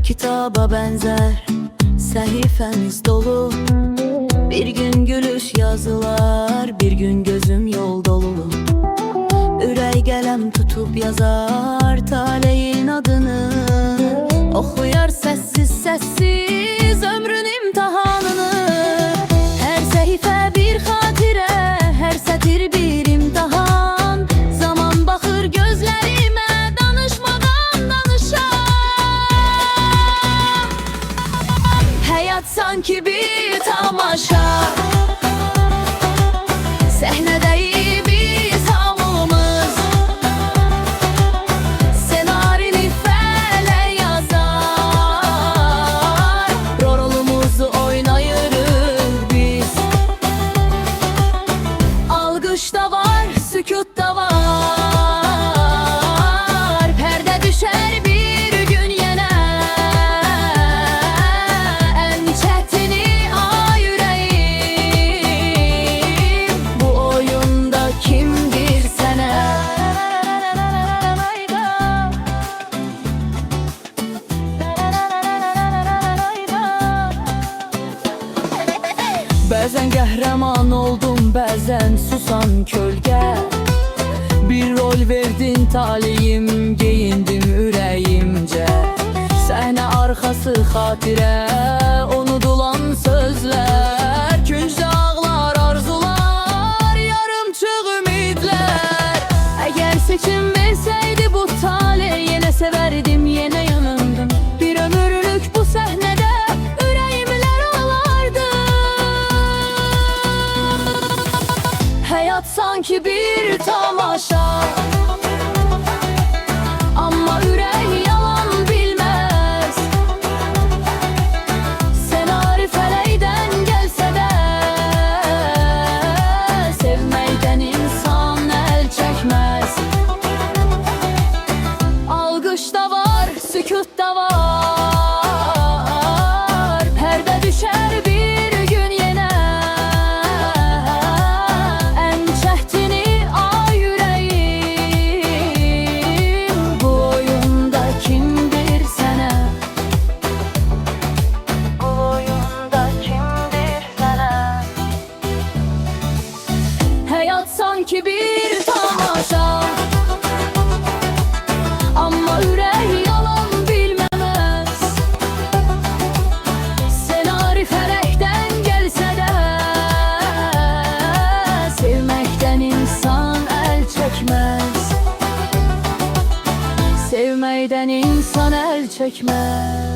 kitaba benzer, səhifəmiz dolu. Bir gün gülüş yazılar, bir gün gözüm yol dolu. Ürək qələm tutub yazar taleyin adını, oxuyar səssiz səssiz ömrün imtahanını. Hər səhifə bir xatirə, hər sətir bir imtahan. Zaman baxır gözlərimə, danışmadan danışar. Həyat sanki bir tamaşa, səhnədəyik biz hamımız. Senarini fələk yazar, rolumuzu oynayırıq biz. Alqış da var, sükut da var, pərdə düşər bir gün yenə. Ən çətini ay ürəyim, bu oyunda kimdir sənə? Bəzən qəhrəman oldum, bəzən susan kölgə. Bir rol verdin taleyim, geyindim ürəyimcə. Səhnə arxası xatirə, unudulan sözlər. Küncdə ağlar arzular, yarımçıq ümidlər. Əgər seçim versəydi bu taley, yenə sevərdim, yenə yanımdım. Bir ömürlük bu səhnədə ürəyimlər ağlardı. Həyat sanki bir tamaşa, amma ürək yalan bilməz. Senari fələkdən gəlsə də, sevməkdən insan əl çəkməz. Alqış da var, sükut da var, pərdə düşər bir gün yenə. Ən çətini ay ürəyim, bu oyunda kimdir sənə? Bu oyunda kimdir sənə? Həyat sanki bir tamaşa, amma ürək yalan bilməməz. Senari fələkdən gəlsə də, sevməkdən insan əl çəkməz. Sevməkdən insan əl çəkməz.